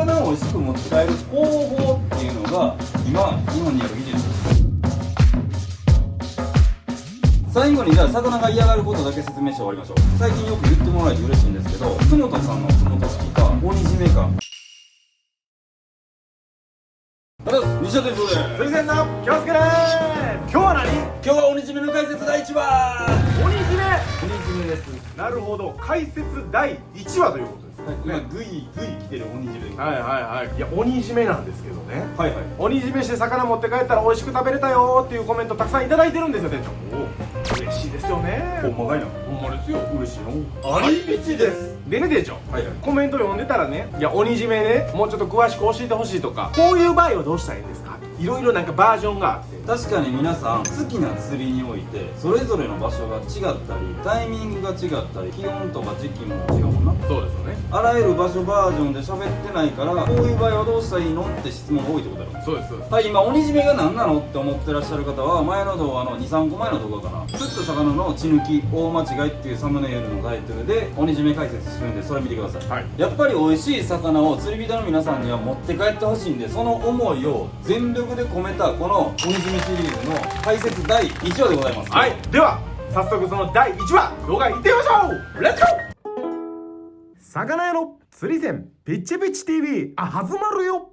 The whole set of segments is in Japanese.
魚を美味しく持ち帰る方法っていうのが今日本にある技術です。最後にじゃあ魚が嫌がることだけ説明して終わりましょう。最近よく言ってもらえて嬉しいんですけど、津本さんの津本式か鬼締めか。西田店長で釣り線の気をつけねー。今日は何？今日は鬼締めの解説第1話。鬼締め。鬼締めです。なるほど、解説第1話ということですね。今グイ来てる鬼締め。はいはいはい。いや、鬼締めなんですけどね。はいはい。鬼締めして魚持って帰ったら美味しく食べれたよーっていうコメントたくさんいただいてるんですよ、店長。お、嬉しいですよね。ほんまかいな。ほんまですよ。嬉しいの。ありびちです。でね、店長。はいはい。コメント読んでたらね、いや、鬼締めね、もうちょっと詳しく教えてほしいとか、こういう場合はどうしたらいいんですか、いろいろなんかバージョンがあって。確かに皆さん好きな釣りにおいてそれぞれの場所が違ったりタイミングが違ったり気温とか時期も違うもんな。そうですよね。あらゆる場所バージョンで喋ってないからこういう場合はどうしたらいいのって質問が多いってことだろ。そうですそうです。はい、今鬼締めが何なのって思ってらっしゃる方は前の動画の 2,3 個前の動画かな、釣った魚の血抜き大間違いっていうサムネイルのタイトルで鬼締め解説してるんでそれ見てください。はい、やっぱり美味しい魚を釣り人の皆さんには持って帰ってほしいんで、その思いを全力で込めたこの鬼締めシリーズの解説第1話でございます。はい、では早速その第1話動画いってみましょう。レッツゴー。魚屋の釣り線ピッチピチ TV 始まるよ。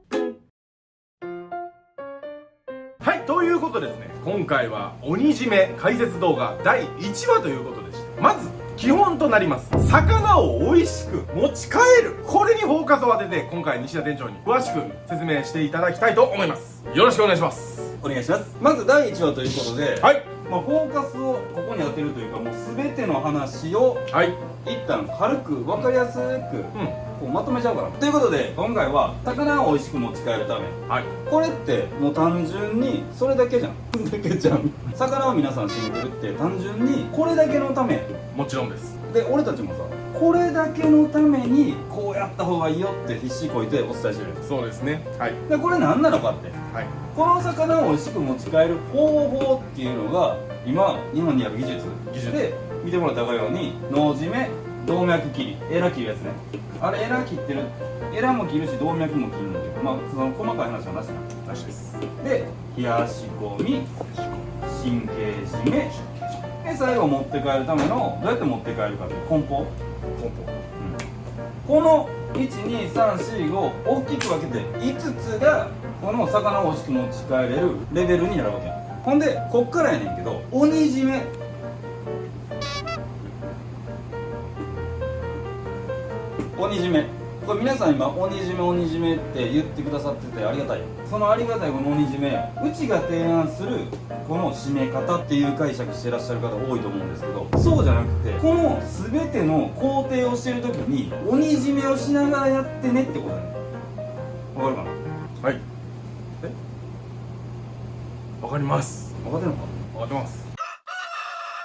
はい、ということですね、今回は鬼締め解説動画第1話ということでして、まず基本となります魚を美味しく持ち帰る、これにフォーカスを当てて今回西田店長に詳しく説明していただきたいと思います。よろしくお願いします。お願いします。まず第1話ということで、はい、フォーカスをここに当てるというかもう全ての話をはい一旦軽く分かりやすく、こうまとめちゃおうかなということで、今回は魚を美味しく持ち帰るため、はい、これってもう単純にそれだけじゃんだけじゃん。魚を皆さん死んでるって単純にこれだけのためもちろんです。で、俺たちもさこれだけのためにこうやった方がいいよって必死こいてお伝えしてるんです。そうですね。はい、でこれ何なのかって、はい、この魚を美味しく持ち帰る方法っていうのが今日本にある技術で見てもらったら分かるように脳締め、動脈切り、エラ切るやつね。あれエラ切ってる、エラも切るし動脈も切るんだけど、まあその細かい話はなしななしです。で冷やし込み、神経締めで最後持って帰るためのどうやって持って帰るかって梱包、この12345大きく分けて5つがこの魚を美味しく持ち帰れるレベルになるわけや。ほんでこっからやねんけど、鬼締め、鬼締め、これ皆さん今鬼締め鬼締めって言ってくださっててありがたいよ。そのありがたいこの鬼締め、うちが提案するこの締め方っていう解釈してらっしゃる方多いと思うんですけど、そうじゃなくてこの全ての工程をしてる時に鬼締めをしながらやってねってことだね。わかるかな。はい。わかります。分かってるのか。わかってます。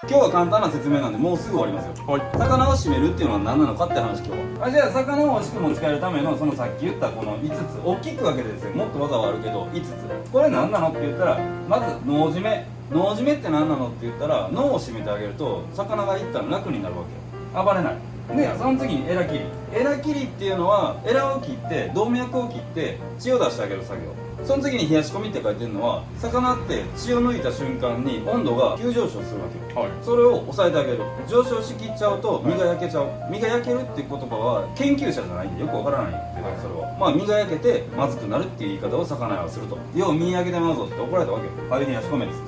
今日は簡単な説明なんでもうすぐ終わりますよ。はい。魚を締めるっていうのは何なのかって話今日は。じゃあ魚を美味しく持ち帰るためのそのさっき言ったこの5つ、大きく分けてですね、もっと技はあるけど5つ、これ何なのって言ったら、まず脳締め。脳締めって何なのって言ったら、脳を締めてあげると魚が一旦楽になるわけよ。暴れない。でその次にエラ切り。エラ切りっていうのはエラを切って動脈を切って血を出してあげる作業。その次に冷やし込みって書いてるのは、魚って血を抜いた瞬間に温度が急上昇するわけよ。はい。それを抑えてあげる。上昇しきっちゃうと身が焼けちゃう。身が焼けるっていう言葉は研究者じゃないんでよくわからないっていうか、それはまあ身が焼けてまずくなるっていう言い方を魚屋はすると。要は身焼けてまうぞって怒られたわけよ。ああいう冷やし込めです。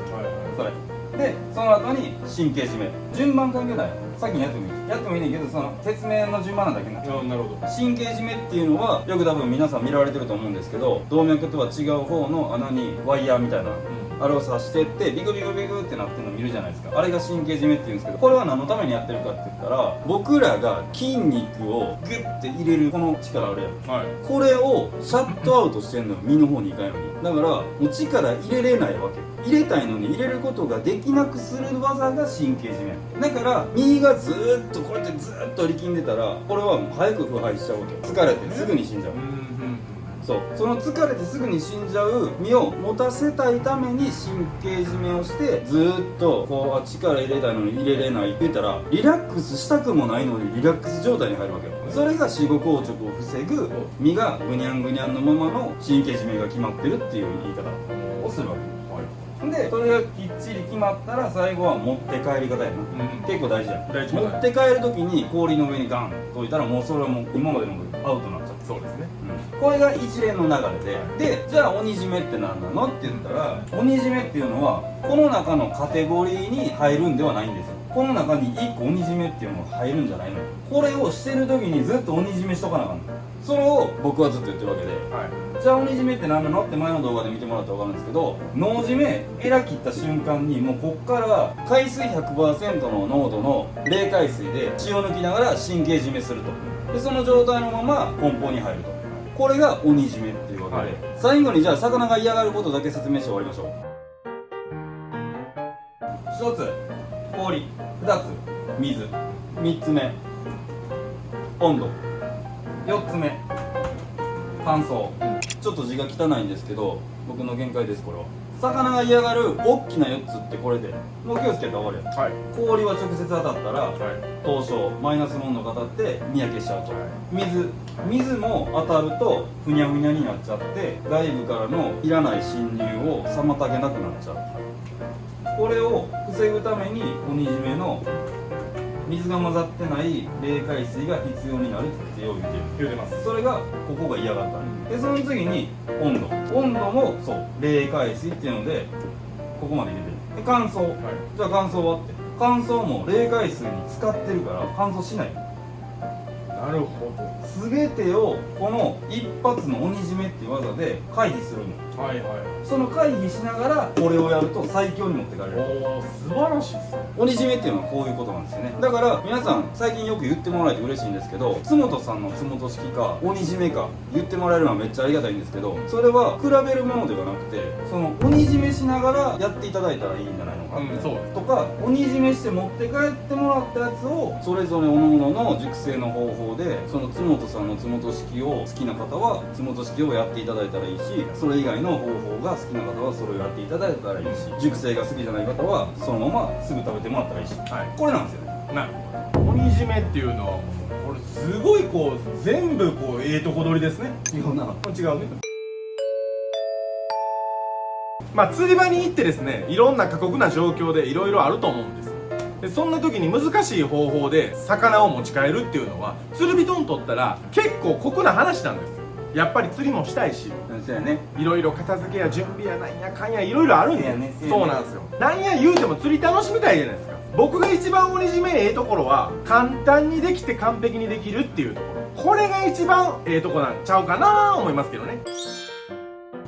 それでその後に神経締め。順番関係ない。先にやってもいい。やってもいいねんけど、その説明の順番なだけになっちゃう。なるほど。神経締めっていうのはよく多分皆さん見られてると思うんですけど、動脈とは違う方の穴にワイヤーみたいな、あれを刺してってビクビクビクってなってるの見るじゃないですか。あれが神経締めっていうんですけど、これは何のためにやってるかって言ったら、僕らが筋肉をグッて入れるこの力あるやん、はい、これをシャットアウトしてんのよ、身の方にいかんように。だからもう力入れれないわけ。入れたいのに入れることができなくする技が神経締めだから、身がずーっとこうやってずーっと力んでたら、これはもう早く腐敗しちゃうわけ。疲れてすぐに死んじゃう。そうその疲れてすぐに死んじゃう身を持たせたいために神経締めをして、ずーっとこう力入れたいのに入れれないって言ったら、リラックスしたくもないのにリラックス状態に入るわけよ。それが死後硬直を防ぐ、身がぐにゃんぐにゃんのままの神経締めが決まってるっていう言い方をするわけで、それがきっちり決まったら最後は持って帰り方やな、結構大事や。持って帰る時に氷の上にガンと置いたらもうそれはもう今までのアウトになっちゃう。そうですね、これが一連の流れで、じゃあ鬼締めって何なのって言ったら、鬼締めっていうのはこの中のカテゴリーに入るんではないんですよ。この中に1個鬼締めっていうのが入るんじゃないのよ。これをしてる時にずっと鬼締めしとかなあかんの。それを僕はずっと言ってるわけで、じゃあ鬼締めって何なのって前の動画で見てもらったら分かるんですけど、脳締めエラ切った瞬間にもうこっから海水 100% の濃度の冷海水で血を抜きながら神経締めすると。でその状態のまま梱包に入ると。これが鬼締めっていうわけで、最後にじゃあ魚が嫌がることだけ説明して終わりましょう。1つ氷、2つ水、3つ目温度、4つ目乾燥。ちょっと字が汚いんですけど僕の限界です。これは魚が嫌がる大きな4つってこれでもう気をつけたら終わりや、氷は直接当たったら、凍傷マイナス温度が当たってにやけしちゃうと、水も当たるとふにゃふにゃになっちゃって外部からのいらない侵入を妨げなくなっちゃう。これを防ぐために鬼締めの水が混ざってない冷海水が必要になるって言うてます。それがここが嫌がったで、その次に温度もそう冷海水っていうのでここまで入れてる。で乾燥、じゃあ乾燥はって乾燥も冷海水に使ってるから乾燥しない。なるほど。全てをこの一発の鬼締めっていう技で回避するの。その回避しながらこれをやると最強に持っていかれる。おー、素晴らしいですね。鬼締めっていうのはこういうことなんですよね。だから皆さん最近よく言ってもらえて嬉しいんですけど、津本さんの津本式か鬼締めか言ってもらえるのはめっちゃありがたいんですけど、それは比べるものではなくて、その鬼締めしながらやっていただいたらいいんじゃないのか、とか鬼締めして持って帰ってもらったやつをそれぞれ各々の熟成の方法で、その津本さんの津本式を好きな方は津本式をやっていただいたらいいし、それ以外の方法が好きな方はそれをやっていただいたらいいし、熟成が好きじゃない方はそのまますぐ食べてもらったらいいし、これなんですよね。なるほど。鬼締めっていうのはこれすごいこう全部こうとこ取りですね。違うな。違うね。釣り場に行ってですね、いろんな過酷な状況でいろいろあると思うんです。でそんな時に難しい方法で魚を持ち帰るっていうのは釣り人にとったら結構酷な話なんですよ。やっぱり釣りもしたいし、いろいろ片付けや準備やなんやかんやいろいろあるんですよ。そうなんですよ。なんや言うても釣り楽しみたいじゃないですか。僕が一番鬼締めところは簡単にできて完璧にできるっていうところ、これが一番とこなんちゃうかな思いますけどね。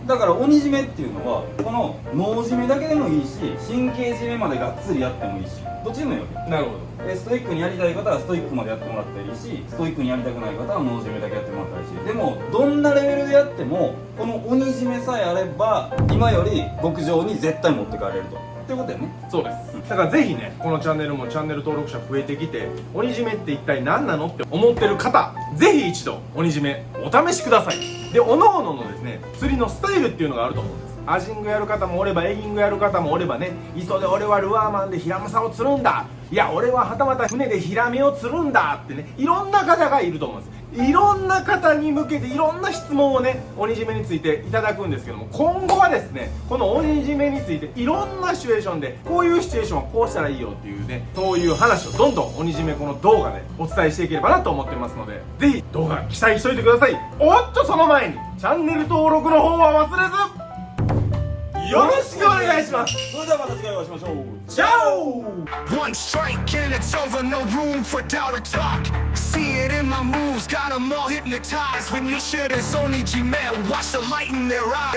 だから鬼締めっていうのはこの脳締めだけでもいいし、神経締めまでがっつりやってもいいし、どっちでもいいわけ。なるほど。ストイックにやりたい方はストイックまでやってもらったらいいし、ストイックにやりたくない方は脳締めだけやってもらったらいいし、でもどんなレベルでやってもこの鬼締めさえあれば今より極上に絶対持って帰れるとってことだよね。そうです、だからぜひね、このチャンネルもチャンネル登録者増えてきて、鬼締めって一体何なのって思ってる方、ぜひ一度鬼締めお試しください。で各々のですね釣りのスタイルっていうのがあると思うんです。アジングやる方もおればエギングやる方もおればね、磯で俺はルアーマンでヒラマサを釣るんだ、いや俺ははたまた船でヒラメを釣るんだってね、いろんな方がいると思うんです。いろんな方に向けていろんな質問をね鬼締めについていただくんですけども、今後はですねこの鬼締めについていろんなシチュエーションでこういうシチュエーションはこうしたらいいよっていうね、そういう話をどんどん鬼締めこの動画でお伝えしていければなと思ってますので、ぜひ動画期待しといてください。おっとその前にチャンネル登録の方は忘れずよろしくお願いします。それではまた次回お会いしましょう。チャオ。 One strike and it's over, no room for doubt or talk. See it in my moves, got them all hypnotized. When you should, it's only G-Man. Watch the light in their eyes.